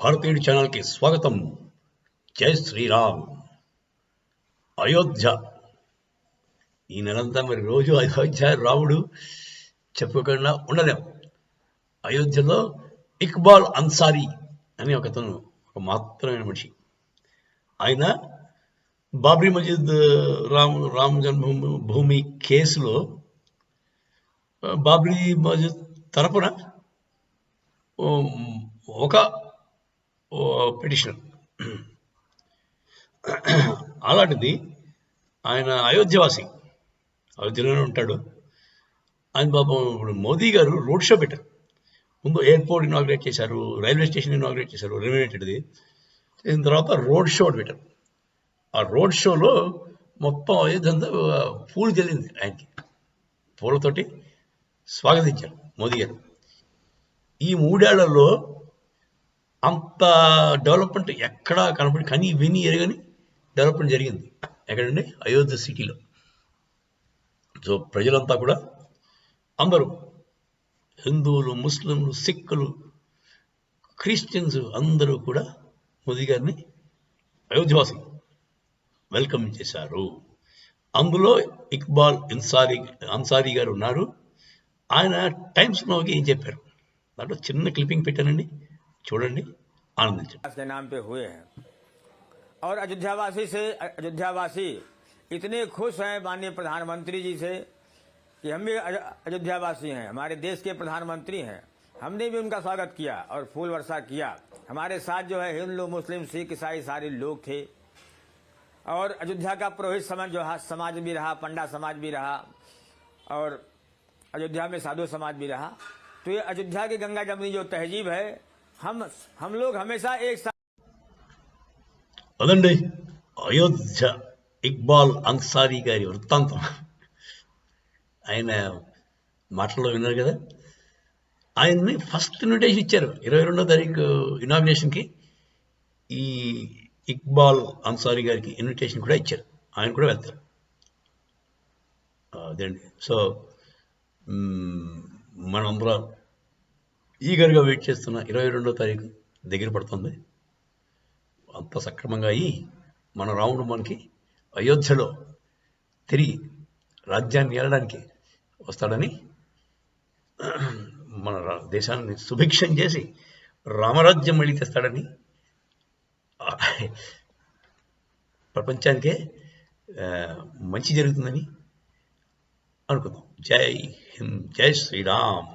భారతీయుడి ఛానల్కి స్వాగతం. జై శ్రీరామ్. అయోధ్య ఈ నెలంతా మరి రోజు అయోధ్య రాముడు చెప్పుకోకుండా ఉండలేం. అయోధ్యలో ఇక్బాల్ అన్సారీ అని ఒకతను, ఒక మాత్రమైన మనిషి. ఆయన బాబ్రీ మస్జిద్ రామ్ జన్మభూమి కేసులో బాబ్రీ మస్జిద్ తరపున ఒక పిటిషనర్. అలాంటిది ఆయన అయోధ్యవాసి, అయోధ్యలోనే ఉంటాడు. ఆయన పాపం ఇప్పుడు మోదీ గారు రోడ్ షో పెట్టారు. ముందు ఎయిర్పోర్ట్ ఇనాగ్రేట్ చేశారు, రైల్వే స్టేషన్ ఇనాగ్రేట్ చేశారు, రెనోవేటెడ్ది. చేసిన తర్వాత రోడ్ షో పెట్టారు. ఆ రోడ్ షోలో మొత్తం అయోధ్య అంతా పూలు చెల్లింది. ఆయనకి పూలతోటి స్వాగతించారు మోదీ గారు. ఈ 3 ఏళ్లలో అంత డెవలప్మెంట్ ఎక్కడా కని విని ఎరగని డెవలప్మెంట్ జరిగింది. ఎక్కడండి? అయోధ్య సిటీలో. సో ప్రజలంతా కూడా, అందరూ హిందువులు, ముస్లింలు, సిక్కులు, క్రిస్టియన్స్ అందరూ కూడా మోదీ గారిని అయోధ్యవాసి వెల్కమ్ చేశారు. అందులో ఇక్బాల్ అన్సారీ గారు ఉన్నారు. ఆయన టైమ్స్ నౌకి ఏం చెప్పారు, దాంట్లో చిన్న క్లిప్పింగ్ పెట్టానండి, చూడండి, आनंद के नाम पे हुए हैं। और अयोध्यावासी इतने खुश हैं माननीय प्रधानमंत्री जी से कि हम भी अयोध्यावासी हैं, हमारे देश के प्रधानमंत्री हैं। हमने भी उनका स्वागत किया और फूल वर्षा किया। हमारे साथ जो है हिंदू, मुस्लिम, सिख, ईसाई सारे लोग थे। और अयोध्या का पुरोहित समाज भी रहा, पंडा समाज भी रहा, और अयोध्या में साधु समाज भी रहा। तो ये अयोध्या की गंगा जमुनी जो तहजीब है, हम लोग हमेशा एक साथ. అదండి అయోధ్య ఇక్బాల్ అన్సారీ గారి వృత్తాంతం. ఆయన మాటల్లో విన్నారు కదా. ఆయన్ని ఫస్ట్ ఇన్విటేషన్ ఇచ్చారు 22వ తారీఖు ఇనాగ్రేషన్కి. ఈ ఇక్బాల్ అన్సారీ గారికి ఇన్విటేషన్ కూడా ఇచ్చారు, ఆయన కూడా వెళ్తారు. అదండి. సో మనందరం ఈగర్గా వెయిట్ చేస్తున్న 22వ తారీఖు దగ్గర పడుతుంది. అంత సక్రమంగా అయ్యి మన రాముడు మనకి అయోధ్యలో తిరిగి రాజ్యాన్ని ఏలడానికి వస్తాడని, మన దేశాన్ని సుభిక్షం చేసి రామరాజ్యం మళ్ళీ తెస్తాడని, ప్రపంచానికే మంచి జరుగుతుందని అనుకుందాం. జై హింద్, జై శ్రీరామ్.